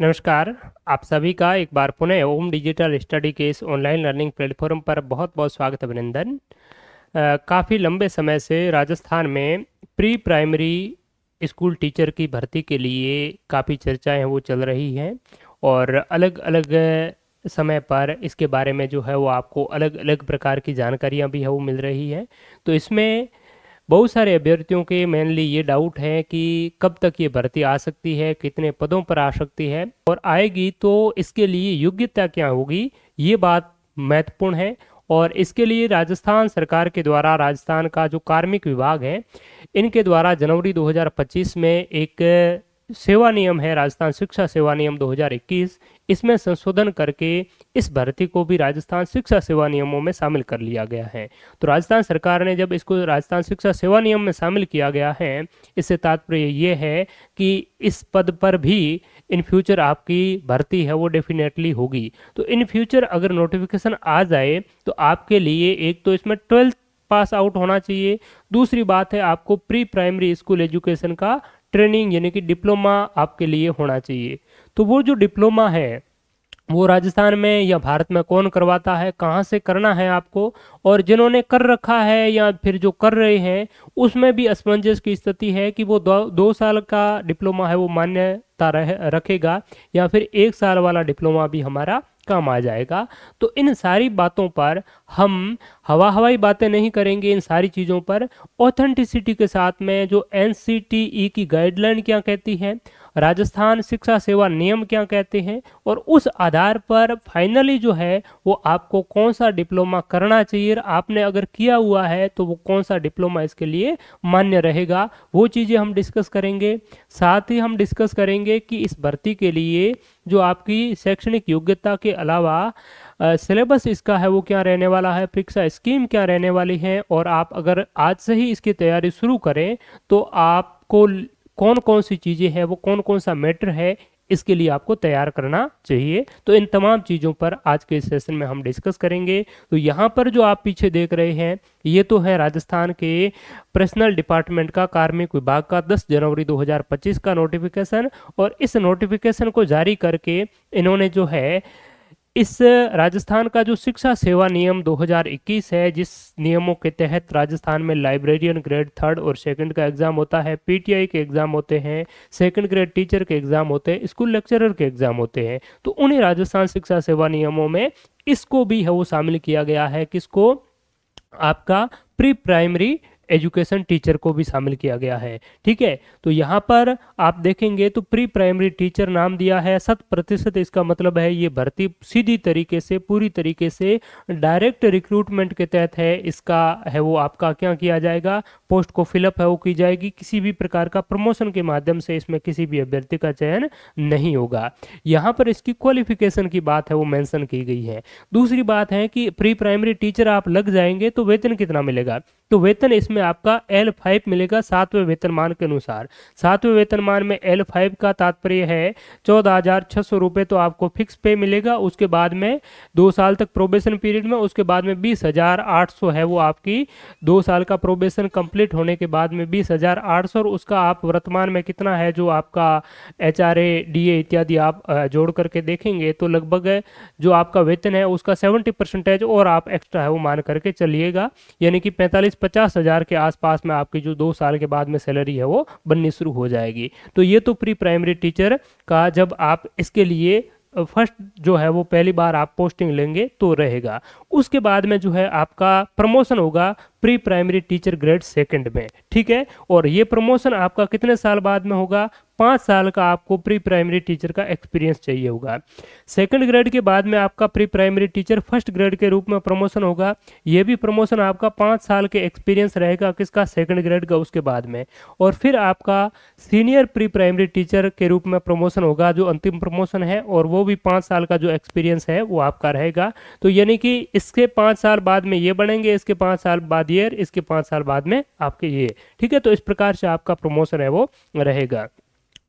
नमस्कार। आप सभी का एक बार पुनः ओम डिजिटल स्टडी के इस ऑनलाइन लर्निंग प्लेटफॉर्म पर बहुत बहुत स्वागत अभिनंदन। काफ़ी लंबे समय से राजस्थान में प्री प्राइमरी स्कूल टीचर की भर्ती के लिए काफ़ी चर्चाएं हैं वो चल रही हैं और अलग अलग समय पर इसके बारे में जो है वो आपको अलग अलग प्रकार की जानकारियां भी है वो मिल रही है। तो इसमें बहुत सारे अभ्यर्थियों के मेनली ये डाउट है कि कब तक ये भर्ती आ सकती है, कितने पदों पर आ सकती है और आएगी तो इसके लिए योग्यता क्या होगी, ये बात महत्वपूर्ण है। और इसके लिए राजस्थान सरकार के द्वारा राजस्थान का जो कार्मिक विभाग है इनके द्वारा जनवरी 2025 में एक सेवा नियम है, राजस्थान शिक्षा सेवा नियम 2021, इसमें संशोधन करके इस भर्ती को भी राजस्थान शिक्षा सेवा नियमों में शामिल कर लिया गया है। तो राजस्थान सरकार ने जब इसको राजस्थान शिक्षा सेवा नियम में शामिल किया गया है, इससे तात्पर्य ये है कि इस पद पर भी इन फ्यूचर आपकी भर्ती है वो डेफिनेटली होगी। तो इन फ्यूचर अगर नोटिफिकेशन आ जाए तो आपके लिए एक तो इसमें 12th पास आउट होना चाहिए, दूसरी बात है आपको प्री प्राइमरी स्कूल एजुकेशन का ट्रेनिंग यानी कि डिप्लोमा आपके लिए होना चाहिए। तो वो जो डिप्लोमा है वो राजस्थान में या भारत में कौन करवाता है, कहाँ से करना है आपको, और जिन्होंने कर रखा है या फिर जो कर रहे हैं उसमें भी असमंजस की स्थिति है कि वो 2 साल का डिप्लोमा है वो मान्यता रखेगा या फिर 1 साल वाला डिप्लोमा भी हमारा काम आ जाएगा। तो इन सारी बातों पर हम हवाई बातें नहीं करेंगे, इन सारी चीज़ों पर ऑथेंटिसिटी के साथ में जो एनसीटीई की गाइडलाइन क्या कहती है, राजस्थान शिक्षा सेवा नियम क्या कहते हैं, और उस आधार पर फाइनली जो है वो आपको कौन सा डिप्लोमा करना चाहिए, आपने अगर किया हुआ है तो वो कौन सा डिप्लोमा इसके लिए मान्य रहेगा, वो चीज़ें हम डिस्कस करेंगे। साथ ही हम डिस्कस करेंगे कि इस भर्ती के लिए जो आपकी शैक्षणिक योग्यता के अलावा सिलेबस इसका है वो क्या रहने वाला है, परीक्षा स्कीम क्या रहने वाली है, और आप अगर आज से ही इसकी तैयारी शुरू करें तो आपको कौन कौन सी चीज़ें हैं वो कौन कौन सा मैटर है इसके लिए आपको तैयार करना चाहिए। तो इन तमाम चीज़ों पर आज के इस सेशन में हम डिस्कस करेंगे। तो यहाँ पर जो आप पीछे देख रहे हैं ये तो है राजस्थान के पर्सनल डिपार्टमेंट का कार्मिक विभाग का 10 जनवरी 2025 का नोटिफिकेशन, और इस नोटिफिकेशन को जारी करके इन्होंने जो है इस राजस्थान का जो शिक्षा सेवा नियम 2021 है, जिस नियमों के तहत राजस्थान में लाइब्रेरियन ग्रेड 3rd और 2nd का एग्जाम होता है, पीटीआई के एग्जाम होते हैं, 2nd ग्रेड टीचर के एग्जाम होते हैं, स्कूल लेक्चरर के एग्जाम होते हैं, तो उन्हें राजस्थान शिक्षा सेवा नियमों में इसको भी है वो शामिल किया गया है। किसको? आपका प्री प्राइमरी एजुकेशन टीचर को भी शामिल किया गया है। ठीक है, तो यहाँ पर आप देखेंगे तो प्री प्राइमरी टीचर नाम दिया है 100%, इसका मतलब है ये भर्ती सीधी तरीके से पूरी तरीके से डायरेक्ट रिक्रूटमेंट के तहत है। इसका है वो आपका क्या किया जाएगा, पोस्ट को फिलअप है वो की जाएगी, किसी भी प्रकार का प्रमोशन के माध्यम से इसमें किसी भी अभ्यर्थी का चयन नहीं होगा। यहाँ पर इसकी क्वालिफिकेशन की बात है वो मेंशन की गई है। दूसरी बात है कि प्री प्राइमरी टीचर आप लग जाएंगे तो वेतन कितना मिलेगा, तो वेतन इसमें आपका L5 मिलेगा 7वें वेतनमान के अनुसार। 7वें वेतनमान में L5 का तात्पर्य है 14,600 रुपये तो आपको फिक्स पे मिलेगा। उसके बाद में 2 साल तक प्रोबेशन पीरियड में उसके बाद में 20,800 है वो आपकी 2 साल का प्रोबेशन कंप्लीट होने के बाद में 20,800, और उसका आप वर्तमान में कितना है जो आपका HRA DA इत्यादि आप जोड़ करके देखेंगे तो लगभग जो आपका वेतन है उसका 70% और आप एक्स्ट्रा है वो मान करके चलिएगा, यानी कि 45-50 हज़ार के आसपास में आपकी जो 2 साल के बाद में सैलरी है वो बननी शुरू हो जाएगी। तो ये तो प्री प्राइमरी टीचर का जब आप इसके लिए फर्स्ट जो है वो पहली बार आप पोस्टिंग लेंगे तो रहेगा। उसके बाद में जो है आपका प्रमोशन होगा pre primary teacher grade 2nd में। ठीक है, और ये प्रमोशन आपका कितने साल बाद में होगा, 5 साल का आपको प्री प्राइमरी टीचर का एक्सपीरियंस चाहिए होगा। 2nd ग्रेड के बाद में आपका pre primary teacher 1st grade के रूप में प्रमोशन होगा। ये भी प्रमोशन आपका 5 साल के एक्सपीरियंस रहेगा किसका, 2nd ग्रेड का, उसके बाद में। और फिर आपका सीनियर प्री प्राइमरी टीचर के रूप में प्रमोशन होगा जो अंतिम प्रमोशन है, और वो भी 5 साल का जो एक्सपीरियंस है वो आपका रहेगा। तो यानी कि इसके 5 साल बाद में ये बनेंगे, इसके 5 साल बाद ईयर, इसके 5 साल बाद में आपके ये। ठीक है, तो इस प्रकार से आपका प्रमोशन है वो रहेगा।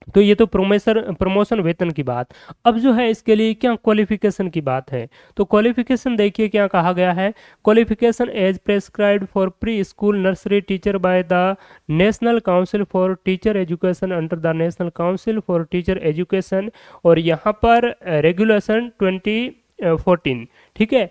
तो ये तो प्रमोशन वेतन की बात। अब जो है इसके लिए क्या क्वालिफिकेशन की बात है, तो क्वालिफिकेशन देखिए क्या कहा गया है। Qualification as prescribed for pre school nursery teacher by the National Council for Teacher Education under the National Council for Teacher Education, और यहाँ पर रेगुलेशन 2014, ठीक है,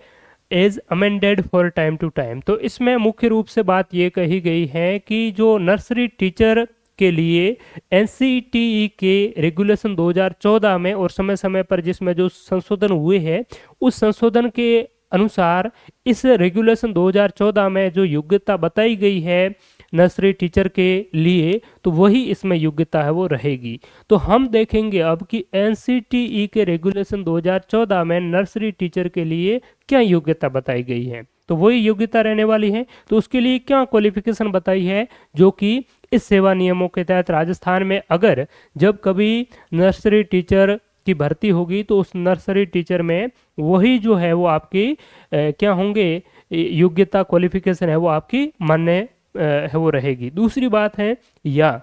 as amended for time to time. तो इसमें मुख्य रूप से बात ये कही गई है कि जो नर्सरी टीचर के लिए एनसीटीई के रेगुलेशन 2014 में और समय समय पर जिसमें जो संशोधन हुए हैं, उस संशोधन के अनुसार इस रेगुलेशन 2014 में जो योग्यता बताई गई है नर्सरी टीचर के लिए, तो वही इसमें योग्यता है वो रहेगी। तो हम देखेंगे अब कि एनसीटीई के रेगुलेशन 2014 में नर्सरी टीचर के लिए क्या योग्यता बताई गई है, तो वही योग्यता रहने वाली है। तो उसके लिए क्या क्वालिफिकेशन बताई है, जो कि इस सेवा नियमों के तहत राजस्थान में अगर जब कभी नर्सरी टीचर की भर्ती होगी तो उस नर्सरी टीचर में वही जो है वो आपकी क्या होंगे, योग्यता क्वालिफिकेशन है वो आपकी मान्य है वो रहेगी। दूसरी बात है, या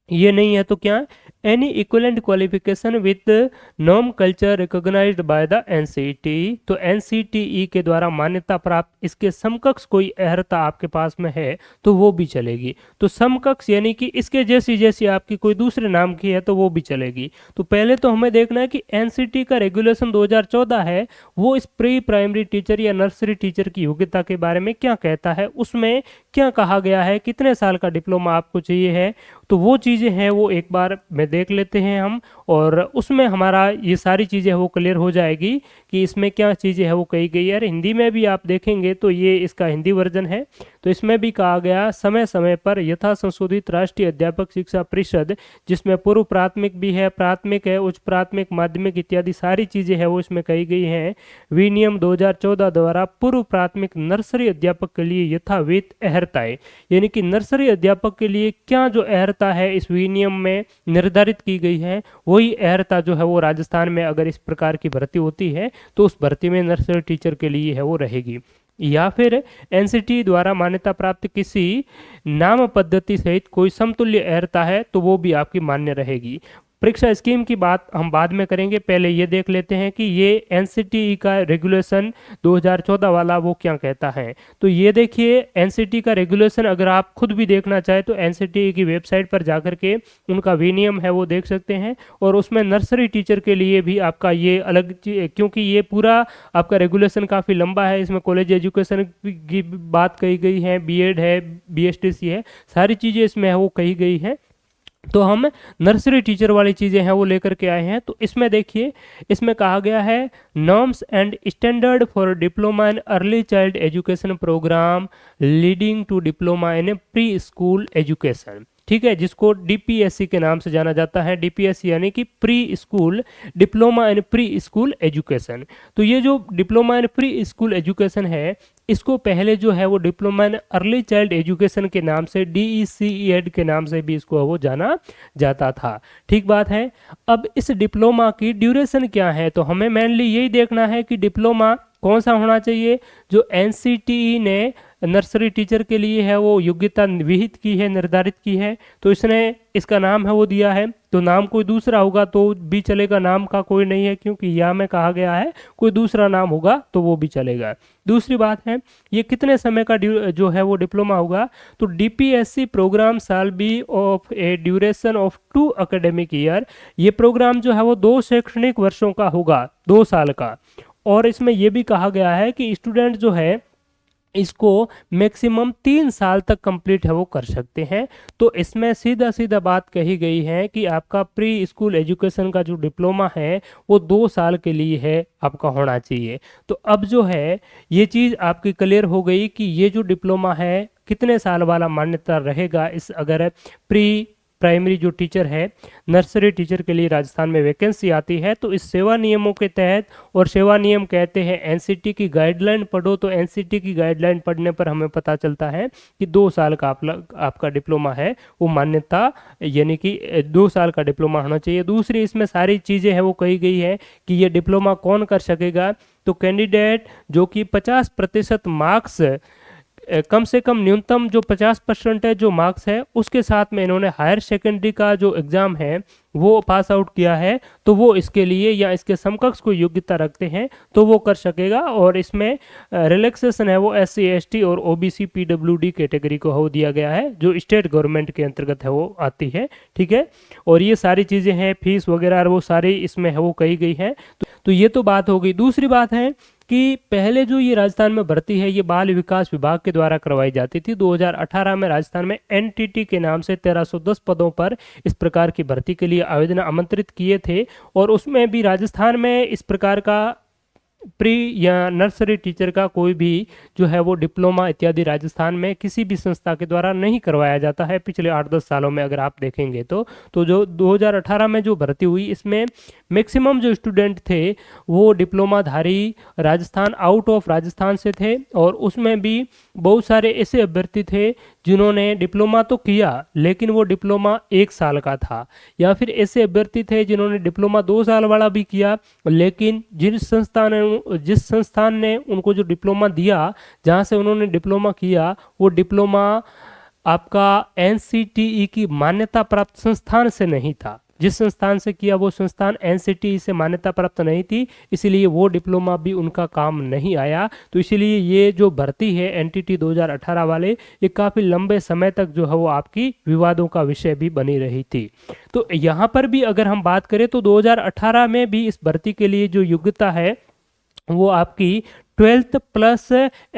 ये नहीं है तो क्या, एनी इक्विवेलेंट क्वालिफिकेशन विद नॉम culture recognised by the NCTE, तो एनसीटीई के द्वारा मान्यता प्राप्त इसके समकक्ष कोई अर्हता आपके पास में है तो वो भी चलेगी। तो समकक्ष यानी कि इसके जैसी जैसी आपकी कोई दूसरे नाम की है तो वो भी चलेगी। तो पहले तो हमें देखना है कि एनसीटी का रेगुलेशन 2014 है वो इस प्री प्राइमरी टीचर या नर्सरी टीचर की योग्यता के बारे में क्या कहता है, उसमें क्या कहा गया है, कितने साल का डिप्लोमा आपको चाहिए है, तो वो चीज़ें हैं वो एक बार में देख लेते हैं हम, और उसमें हमारा ये सारी चीज़ें वो क्लियर हो जाएगी कि इसमें क्या चीज़ें हैं वो कही गई है। हिंदी में भी आप देखेंगे तो ये इसका हिंदी वर्जन है, तो इसमें भी कहा गया समय समय पर यथा संशोधित राष्ट्रीय अध्यापक शिक्षा परिषद, जिसमें पूर्व प्राथमिक भी है, प्राथमिक है, उच्च प्राथमिक, माध्यमिक इत्यादि सारी चीज़ें हैं वो इसमें कही गई हैं। विनियम 2014 द्वारा पूर्व प्राथमिक नर्सरी अध्यापक के लिए यथाविध अर्हताएं, यानी कि नर्सरी अध्यापक के लिए क्या जो अर्हता है इस विनियम में निर्धारित की गई है, वही अर्हता जो है वो राजस्थान में अगर इस प्रकार की भर्ती होती है तो उस भर्ती में नर्सरी टीचर के लिए है वो रहेगी। या फिर एनसीटी द्वारा मान्यता प्राप्त किसी नाम पद्धति सहित कोई समतुल्य अर्हता है तो वो भी आपकी मान्य रहेगी। परीक्षा स्कीम की बात हम बाद में करेंगे, पहले ये देख लेते हैं कि ये एनसीटीई का रेगुलेशन 2014 वाला वो क्या कहता है। तो ये देखिए एनसीटी का रेगुलेशन अगर आप खुद भी देखना चाहे तो एनसीटीई की वेबसाइट पर जाकर के उनका विनियम है वो देख सकते हैं, और उसमें नर्सरी टीचर के लिए भी आपका ये अलग क्योंकि ये पूरा आपका रेगुलेशन काफ़ी लंबा है, इसमें कॉलेज एजुकेशन की बात कही गई है, बीएड है, बीएसटीसी है, सारी चीज़ें इसमें है वो कही गई है। तो हम नर्सरी टीचर वाली चीज़ें हैं वो लेकर के आए हैं। तो इसमें देखिए इसमें कहा गया है norms and standard for diploma in early child education programme leading to diploma in pre school education, ठीक है, जिसको डीपीएससी के नाम से जाना जाता है। डीपीएससी यानी कि pre school diploma in pre school education. तो ये जो diploma in pre school education है इसको पहले जो है वो diploma in early child education के नाम से डीईसीईएड के नाम से भी इसको वो जाना जाता था। ठीक बात है। अब इस डिप्लोमा की ड्यूरेशन क्या है, तो हमें मेनली यही देखना है कि डिप्लोमा कौन सा होना चाहिए। जो एनसीटीई ने नर्सरी टीचर के लिए है वो योग्यता विहित की है, निर्धारित की है, तो इसने इसका नाम है वो दिया है। तो नाम कोई दूसरा होगा तो भी चलेगा, नाम का कोई नहीं है, क्योंकि यहाँ में कहा गया है कोई दूसरा नाम होगा तो वो भी चलेगा। दूसरी बात है ये कितने समय का जो है वो डिप्लोमा होगा, तो DPSC programme shall be of a duration of 2 academic year. ये प्रोग्राम जो है वो 2 शैक्षणिक वर्षों का होगा, 2 साल का। और इसमें यह भी कहा गया है कि स्टूडेंट जो है इसको मैक्सिमम 3 साल तक कंप्लीट है वो कर सकते हैं। तो इसमें सीधा सीधा बात कही गई है कि आपका प्री स्कूल एजुकेशन का जो डिप्लोमा है वो 2 साल के लिए है आपका होना चाहिए। तो अब जो है ये चीज़ आपकी क्लियर हो गई कि ये जो डिप्लोमा है कितने साल वाला मान्यता रहेगा। इस अगर प्री प्राइमरी जो टीचर है नर्सरी टीचर के लिए राजस्थान में वैकेंसी आती है तो इस सेवा नियमों के तहत, और सेवा नियम कहते हैं एनसीटी की गाइडलाइन पढ़ो, तो एनसीटी की गाइडलाइन पढ़ने पर हमें पता चलता है कि 2 साल का आपका डिप्लोमा है वो मान्यता, यानी कि 2 साल का डिप्लोमा होना चाहिए। दूसरी इसमें सारी चीज़ें हैं वो कही गई है कि ये डिप्लोमा कौन कर सकेगा, तो कैंडिडेट जो कि 50% मार्क्स कम से कम न्यूनतम जो 50% है जो मार्क्स है उसके साथ में इन्होंने हायर सेकेंडरी का जो एग्ज़ाम है वो पास आउट किया है, तो वो इसके लिए या इसके समकक्ष को योग्यता रखते हैं तो वो कर सकेगा। और इसमें रिलैक्सेशन है वो SC ST और OBC PWD कैटेगरी को हो दिया गया है, जो स्टेट गवर्नमेंट के अंतर्गत है वो आती है। ठीक है, और ये सारी चीज़ें हैं, फीस वगैरह वो सारी इसमें है वो कही गई है। तो ये तो बात हो गई। दूसरी बात है कि पहले जो ये राजस्थान में भर्ती है ये बाल विकास विभाग के द्वारा करवाई जाती थी। 2018 में राजस्थान में NTT के नाम से 1310 पदों पर इस प्रकार की भर्ती के लिए आवेदन आमंत्रित किए थे, और उसमें भी राजस्थान में इस प्रकार का प्री या नर्सरी टीचर का कोई भी जो है वो डिप्लोमा इत्यादि राजस्थान में किसी भी संस्था के द्वारा नहीं करवाया जाता है पिछले 8-10 सालों में अगर आप देखेंगे तो जो 2018 में जो भर्ती हुई इसमें मैक्सिमम जो स्टूडेंट थे वो डिप्लोमाधारी राजस्थान आउट ऑफ राजस्थान से थे, और उसमें भी बहुत सारे ऐसे अभ्यर्थी थे जिन्होंने डिप्लोमा तो किया लेकिन वो डिप्लोमा 1 साल का था, या फिर ऐसे अभ्यर्थी थे जिन्होंने डिप्लोमा 2 साल वाला भी किया, लेकिन जिस संस्थान ने उनको जो डिप्लोमा दिया, जहाँ से उन्होंने डिप्लोमा किया, वो डिप्लोमा आपका NCTE की मान्यता प्राप्त संस्थान से नहीं था। जिस संस्थान से किया वो संस्थान NCTE से मान्यता प्राप्त नहीं थी, इसीलिए वो डिप्लोमा भी उनका काम नहीं आया। तो इसीलिए ये जो भर्ती है NTT 2018 वाले, ये काफ़ी लंबे समय तक जो है वो आपकी विवादों का विषय भी बनी रही थी। तो यहाँ पर भी अगर हम बात करें तो 2018 में भी इस भर्ती के लिए जो योग्यता है वो आपकी 12th प्लस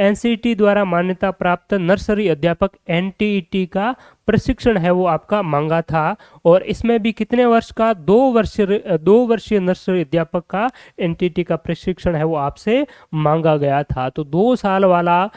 NCT द्वारा मान्यता प्राप्त नर्सरी अध्यापक NTET का प्रशिक्षण है वो आपका मांगा था। और इसमें भी कितने वर्ष का, 2 वर्षीय नर्सरी अध्यापक का NTET का प्रशिक्षण है वो आपसे मांगा गया था। तो 2 साल वाला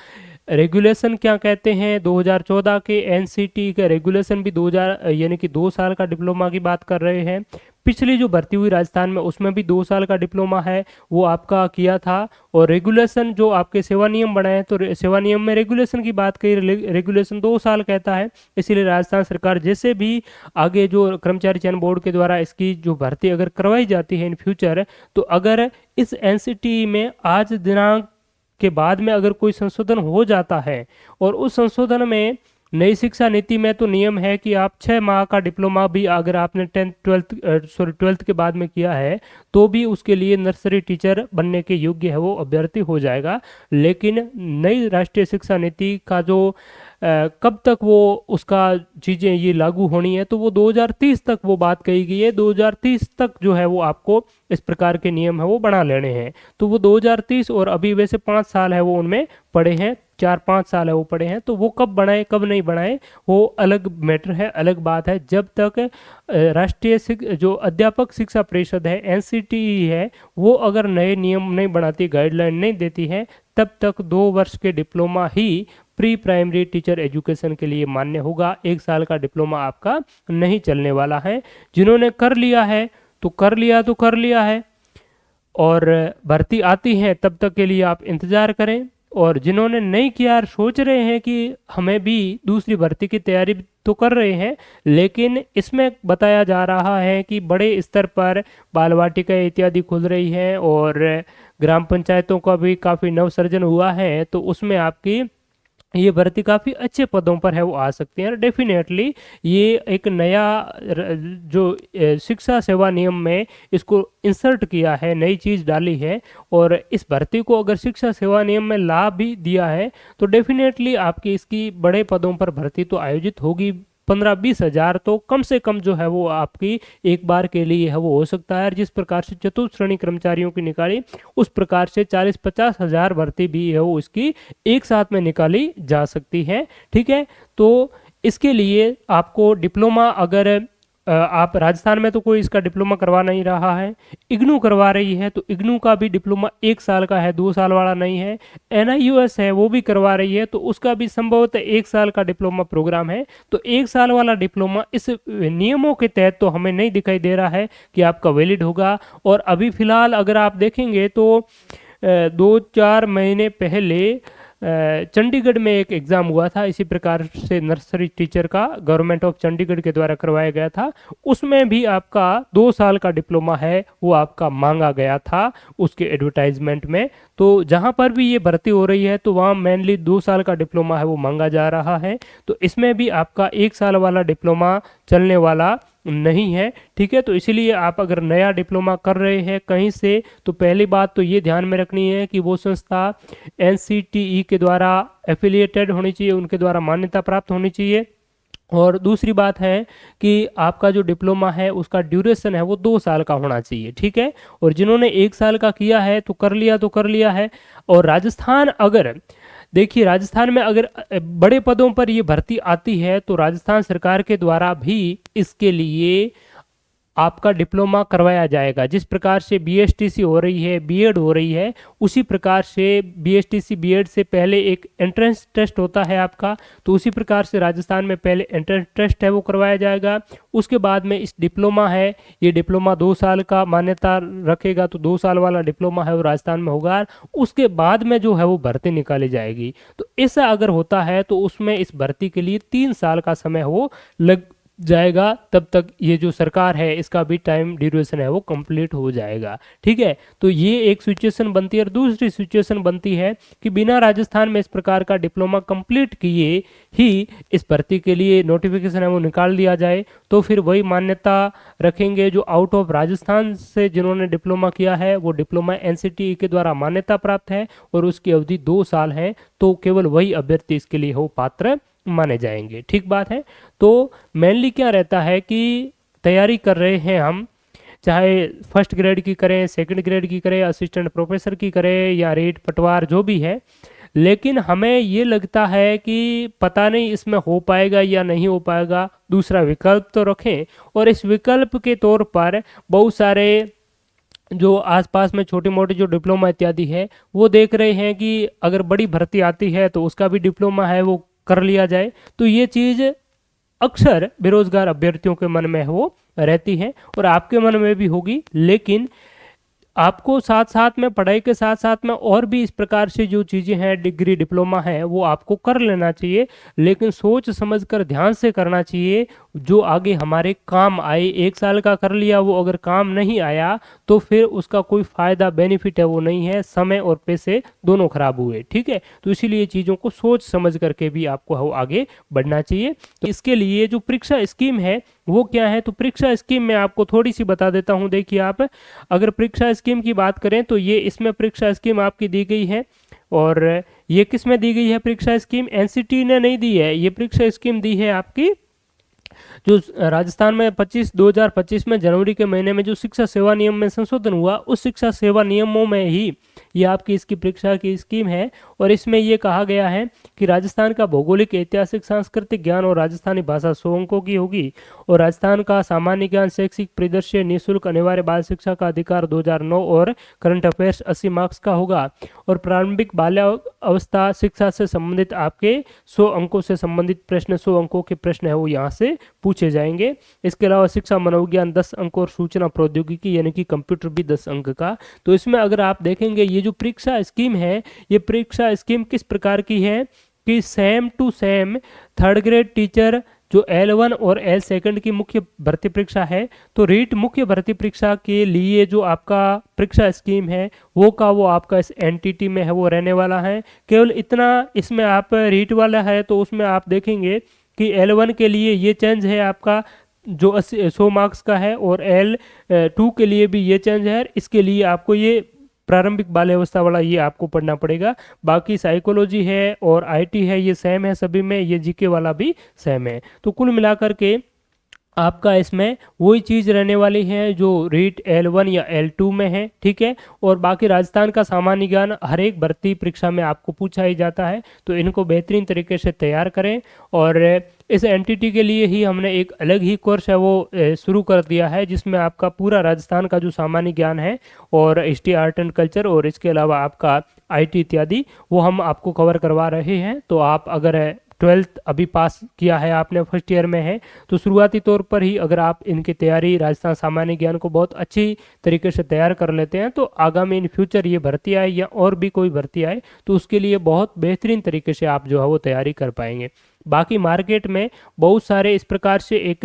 रेगुलेशन क्या कहते हैं, 2014 के NCT का रेगुलेशन भी 2000 यानी कि 2 साल का डिप्लोमा की बात कर रहे हैं। पिछली जो भर्ती हुई राजस्थान में उसमें भी 2 साल का डिप्लोमा है वो आपका किया था। और रेगुलेशन जो आपके सेवा नियम बनाए तो सेवा नियम में रेगुलेशन की बात कही, रेगुलेशन 2 साल कहता है। इसीलिए राजस्थान सरकार जैसे भी आगे जो कर्मचारी चयन बोर्ड के द्वारा इसकी जो भर्ती अगर करवाई जाती है इन फ्यूचर, तो अगर इस NCT में आज दिनांक के बाद में अगर कोई संशोधन हो जाता है, और उस संशोधन में नई शिक्षा नीति में तो नियम है कि आप 6 माह का डिप्लोमा भी अगर आपने 12th के बाद में किया है तो भी उसके लिए नर्सरी टीचर बनने के योग्य है वो अभ्यर्थी हो जाएगा। लेकिन नई राष्ट्रीय शिक्षा नीति का जो कब तक वो उसका चीज़ें ये लागू होनी है, तो वो 2030 तक वो बात कही गई है। 2030 तक जो है वो आपको इस प्रकार के नियम है वो बना लेने हैं। तो वो 2030 और अभी वैसे 5 साल है वो उनमें पड़े हैं, 4-5 साल है वो पड़े हैं। तो वो कब बनाए कब नहीं बनाए वो अलग मैटर है, अलग बात है। जब तक राष्ट्रीय जो अध्यापक शिक्षा परिषद है NCTE है वो अगर नए नियम नहीं बनाती, गाइडलाइन नहीं देती है, तब तक 2 वर्ष के डिप्लोमा ही प्री प्राइमरी टीचर एजुकेशन के लिए मान्य होगा। 1 साल का डिप्लोमा आपका नहीं चलने वाला है। जिन्होंने कर लिया है तो कर लिया है, और भर्ती आती है तब तक के लिए आप इंतज़ार करें। और जिन्होंने नहीं किया, सोच रहे हैं कि हमें भी दूसरी भर्ती की तैयारी तो कर रहे हैं, लेकिन इसमें बताया जा रहा है कि बड़े स्तर पर बाल वाटिका इत्यादि खुल रही है और ग्राम पंचायतों का भी काफ़ी नवसर्जन हुआ है, तो उसमें आपकी ये भर्ती काफ़ी अच्छे पदों पर है वो आ सकती है। डेफिनेटली ये एक नया जो शिक्षा सेवा नियम में इसको इंसर्ट किया है, नई चीज़ डाली है, और इस भर्ती को अगर शिक्षा सेवा नियम में लाभ भी दिया है तो डेफिनेटली आपकी इसकी बड़े पदों पर भर्ती तो आयोजित होगी। 15-20 हज़ार तो कम से कम जो है वो आपकी एक बार के लिए है वो हो सकता है। जिस प्रकार से चतुर्थ श्रेणी कर्मचारियों की निकाली उस प्रकार से 40-50 हज़ार भर्ती भी है वो इसकी एक साथ में निकाली जा सकती है। ठीक है, तो इसके लिए आपको डिप्लोमा अगर आप राजस्थान में तो कोई इसका डिप्लोमा करवा नहीं रहा है, इग्नू करवा रही है, तो इग्नू का भी डिप्लोमा 1 साल का है, 2 साल वाला नहीं है। NIUS है वो भी करवा रही है, तो उसका भी संभवतः 1 साल का डिप्लोमा प्रोग्राम है। तो 1 साल वाला डिप्लोमा इस नियमों के तहत तो हमें नहीं दिखाई दे रहा है कि आपका वैलिड होगा। और अभी फिलहाल अगर आप देखेंगे तो 2-4 महीने पहले चंडीगढ़ में एक एग्ज़ाम हुआ था इसी प्रकार से नर्सरी टीचर का, गवर्नमेंट ऑफ चंडीगढ़ के द्वारा करवाया गया था। उसमें भी आपका 2 साल का डिप्लोमा है वो आपका मांगा गया था उसके एडवर्टाइजमेंट में। तो जहाँ पर भी ये भर्ती हो रही है तो वहाँ मेनली 2 साल का डिप्लोमा है वो मांगा जा रहा है। तो इसमें भी आपका 1 साल वाला डिप्लोमा चलने वाला नहीं है, ठीक है। तो इसीलिए आप अगर नया डिप्लोमा कर रहे हैं कहीं से, तो पहली बात तो ये ध्यान में रखनी है कि वो संस्था एनसीटीई के द्वारा एफिलिएटेड होनी चाहिए, उनके द्वारा मान्यता प्राप्त होनी चाहिए। और दूसरी बात है कि आपका जो डिप्लोमा है उसका ड्यूरेशन है वो 2 साल का होना चाहिए, ठीक है। और जिन्होंने 1 साल का किया है तो कर लिया है। और राजस्थान, अगर देखिए राजस्थान में अगर बड़े पदों पर ये भर्ती आती है तो राजस्थान सरकार के द्वारा भी इसके लिए आपका डिप्लोमा करवाया जाएगा। जिस प्रकार से बीएसटीसी हो रही है, बीएड हो रही है, उसी प्रकार से बीएसटीसी बीएड से पहले एक एंट्रेंस टेस्ट होता है आपका, तो उसी प्रकार से राजस्थान में पहले एंट्रेंस टेस्ट है वो करवाया जाएगा। उसके बाद में इस डिप्लोमा है, ये डिप्लोमा 2 साल का मान्यता रखेगा, तो 2 साल वाला डिप्लोमा है वो राजस्थान में होगा। उसके बाद में जो है वो भर्ती निकाली जाएगी। तो ऐसा अगर होता है तो उसमें इस भर्ती के लिए 3 साल का समय वो लग जाएगा, तब तक ये जो सरकार है इसका भी टाइम ड्यूरेशन है वो कंप्लीट हो जाएगा, ठीक है। तो ये एक सिचुएशन बनती है। और दूसरी सिचुएशन बनती है कि बिना राजस्थान में इस प्रकार का डिप्लोमा कंप्लीट किए ही इस भर्ती के लिए नोटिफिकेशन है वो निकाल दिया जाए, तो फिर वही मान्यता रखेंगे जो आउट ऑफ राजस्थान से जिन्होंने डिप्लोमा किया है, वो डिप्लोमा एनसीटीई के द्वारा मान्यता प्राप्त है और उसकी अवधि 2 साल है, तो केवल वही अभ्यर्थी इसके लिए हो पात्र माने जाएंगे, ठीक बात है। तो मेनली क्या रहता है कि तैयारी कर रहे हैं हम, चाहे फर्स्ट ग्रेड की करें, सेकंड ग्रेड की करें, असिस्टेंट प्रोफेसर की करें या रेट पटवार जो भी है, लेकिन हमें ये लगता है कि पता नहीं इसमें हो पाएगा या नहीं हो पाएगा, दूसरा विकल्प तो रखें। और इस विकल्प के तौर पर बहुत सारे जो आसपास में छोटे मोटे जो डिप्लोमा इत्यादि है वो देख रहे हैं कि अगर बड़ी भर्ती आती है तो उसका भी डिप्लोमा है वो कर लिया जाए। तो ये चीज़ अक्सर बेरोजगार अभ्यर्थियों के मन में वो रहती है और आपके मन में भी होगी। लेकिन आपको साथ साथ में, पढ़ाई के साथ साथ में और भी इस प्रकार से जो चीज़ें हैं, डिग्री डिप्लोमा है, वो आपको कर लेना चाहिए, लेकिन सोच समझकर ध्यान से करना चाहिए जो आगे हमारे काम आए। 1 साल का कर लिया, वो अगर काम नहीं आया तो फिर उसका कोई फ़ायदा बेनिफिट है वो नहीं है, समय और पैसे दोनों खराब हुए, ठीक है। तो इसीलिए चीज़ों को सोच समझ करके भी आपको आगे बढ़ना चाहिए। तो इसके लिए जो परीक्षा स्कीम है वो क्या है, तो परीक्षा स्कीम में आपको थोड़ी सी बता देता हूँ। देखिए आप अगर परीक्षा स्कीम की बात करें तो ये इसमें परीक्षा स्कीम आपकी दी गई है, और ये किस में दी गई है परीक्षा स्कीम, एनसीटी ने नहीं दी है, ये परीक्षा स्कीम दी है आपकी जो राजस्थान में 2025 में जनवरी के महीने में जो शिक्षा सेवा नियम में संशोधन हुआ, उस शिक्षा सेवा नियमों में ही ये आपकी इसकी परीक्षा की स्कीम है। और इसमें ये कहा गया है कि राजस्थान का भौगोलिक, ऐतिहासिक, सांस्कृतिक ज्ञान और राजस्थानी भाषा 100 अंकों की होगी। और राजस्थान का सामान्य ज्ञान, शैक्षिक परिदृश्य, निःशुल्क अनिवार्य बाल शिक्षा का अधिकार 2009 और करंट अफेयर्स 80 मार्क्स का होगा। और प्रारंभिक बाल्यावस्था शिक्षा से संबंधित आपके 100 अंकों से संबंधित प्रश्न, 100 अंकों के प्रश्न है वो यहाँ से पूछे जाएंगे। इसके अलावा शिक्षा मनोविज्ञान 10 अंक और सूचना प्रौद्योगिकी यानी कि कंप्यूटर भी 10 अंक का। तो इसमें अगर आप देखेंगे ये जो परीक्षा स्कीम है, ये परीक्षा स्कीम किस प्रकार की है कि same to same third grade teacher जो L1 और L सेकंड की मुख्य भर्ती परीक्षा है, तो रीट मुख्य भर्ती परीक्षा के लिए जो आपका परीक्षा स्कीम है वो आपका इस एनटीटी में है वो रहने वाला है। केवल इतना इसमें आप रीट वाला है तो उसमें आप देखेंगे कि L1 के लिए ये चेंज है आपका जो 100 मार्क्स का है, और L2 के लिए भी ये चेंज है। इसके लिए आपको ये प्रारंभिक बाल्यावस्था वाला ये आपको पढ़ना पड़ेगा। बाकी साइकोलॉजी है और आईटी है ये सेम है सभी में, ये जीके वाला भी सेम है। तो कुल मिलाकर के आपका इसमें वही चीज़ रहने वाली है जो रीट L1 या L2 में है, ठीक है। और बाकी राजस्थान का सामान्य ज्ञान हर एक भर्ती परीक्षा में आपको पूछा ही जाता है, तो इनको बेहतरीन तरीके से तैयार करें। और इस एनटीटी के लिए ही हमने एक अलग ही कोर्स है वो शुरू कर दिया है, जिसमें आपका पूरा राजस्थान का जो सामान्य ज्ञान है और हिस्ट्री, आर्ट एंड कल्चर और इसके अलावा आपका आईटी इत्यादि वो हम आपको कवर करवा रहे हैं। तो आप अगर ट्वेल्थ अभी पास किया है आपने, फर्स्ट ईयर में है, तो शुरुआती तौर पर ही अगर आप इनकी तैयारी राजस्थान सामान्य ज्ञान को बहुत अच्छी तरीके से तैयार कर लेते हैं तो आगामी इन फ्यूचर ये भर्ती आए या और भी कोई भर्ती आए तो उसके लिए बहुत बेहतरीन तरीके से आप जो है वो तैयारी कर पाएंगे। बाकी मार्केट में बहुत सारे इस प्रकार से एक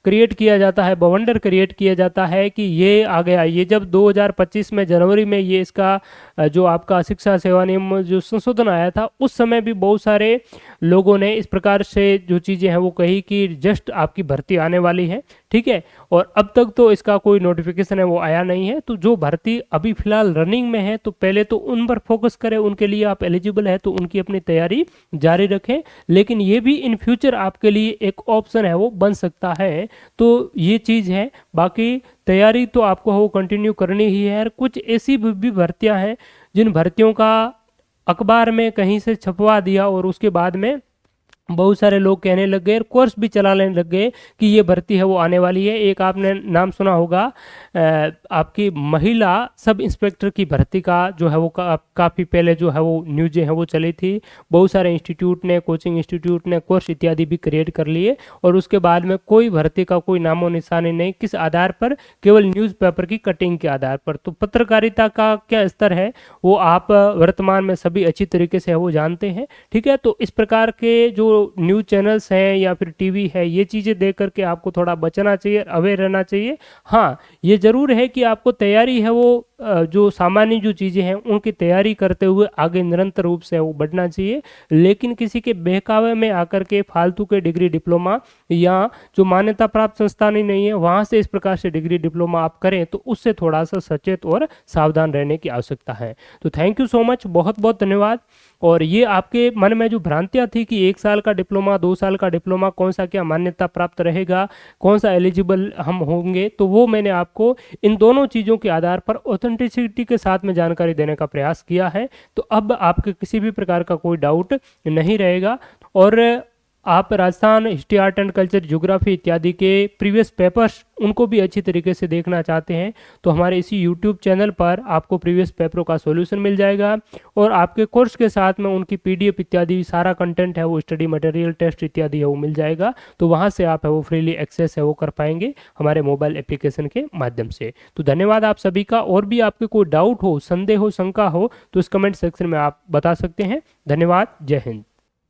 क्रिएट किया जाता है, बवंडर क्रिएट किया जाता है कि ये आ गया। ये जब 2025 में जनवरी में ये इसका जो आपका शिक्षा सेवा नियम जो संशोधन आया था उस समय भी बहुत सारे लोगों ने इस प्रकार से जो चीज़ें हैं वो कही कि जस्ट आपकी भर्ती आने वाली है, ठीक है, और अब तक तो इसका कोई नोटिफिकेशन है वो आया नहीं है। तो जो भर्ती अभी फिलहाल रनिंग में है तो पहले तो उन पर फोकस करें, उनके लिए आप एलिजिबल है तो उनकी अपनी तैयारी जारी रखें, लेकिन ये भी इन फ्यूचर आपके लिए एक ऑप्शन है वो बन सकता है। तो ये चीज़ है, बाकी तैयारी तो आपको वो कंटिन्यू करनी ही है। कुछ ऐसी भी भर्तियां हैं जिन भर्तियों का अखबार में कहीं से छपवा दिया और उसके बाद में बहुत सारे लोग कहने लग गए, कोर्स भी चलाने लग गए कि ये भर्ती है वो आने वाली है। एक आपने नाम सुना होगा आपकी महिला सब इंस्पेक्टर की भर्ती का जो है वो काफ़ी पहले जो है वो न्यूज़ें हैं वो चली थी। बहुत सारे इंस्टीट्यूट ने, कोचिंग इंस्टीट्यूट ने कोर्स इत्यादि भी क्रिएट कर लिए और उसके बाद में कोई भर्ती का कोई नामो निशानी नहीं, किस आधार पर, केवल न्यूज़पेपर की कटिंग के आधार पर। तो पत्रकारिता का क्या स्तर है वो आप वर्तमान में सभी अच्छी तरीके से वो जानते हैं, ठीक है। तो इस प्रकार के जो न्यूज़ चैनल्स हैं या फिर टीवी है, ये चीज़ें देख करके आपको थोड़ा बचना चाहिए, अवेयर रहना चाहिए। हाँ, ये ज़रूर है कि आपको तैयारी है वो जो सामान्य जो चीज़ें हैं उनकी तैयारी करते हुए आगे निरंतर रूप से वो बढ़ना चाहिए, लेकिन किसी के बहकावे में आकर के फालतू के डिग्री डिप्लोमा या जो मान्यता प्राप्त संस्थान ही नहीं है वहाँ से इस प्रकार से डिग्री डिप्लोमा आप करें तो उससे थोड़ा सा सचेत और सावधान रहने की आवश्यकता है। तो थैंक यू सो मच, बहुत बहुत धन्यवाद। और ये आपके मन में जो भ्रांतियाँ थी कि 1 साल का डिप्लोमा, 2 साल का डिप्लोमा, कौन सा क्या मान्यता प्राप्त रहेगा, कौन सा एलिजिबल हम होंगे, तो वो मैंने आपको इन दोनों चीज़ों के आधार पर ऑथेंटिसिटी के साथ में जानकारी देने का प्रयास किया है। तो अब आपके किसी भी प्रकार का कोई डाउट नहीं रहेगा। और आप Rajasthan history, art and culture, geography इत्यादि के प्रीवियस पेपर्स उनको भी अच्छी तरीके से देखना चाहते हैं तो हमारे इसी यूट्यूब चैनल पर आपको प्रीवियस पेपरों का सॉल्यूशन मिल जाएगा और आपके कोर्स के साथ में उनकी पीडीएफ इत्यादि सारा कंटेंट है वो, स्टडी मटेरियल, टेस्ट इत्यादि है वो मिल जाएगा। तो वहाँ से आप है वो फ्रीली एक्सेस है वो कर पाएंगे हमारे मोबाइल एप्लीकेशन के माध्यम से। तो धन्यवाद आप सभी का। और भी आपके कोई डाउट हो, संदेह हो, शंका हो तो इस कमेंट सेक्शन में आप बता सकते हैं। धन्यवाद, जय हिंद।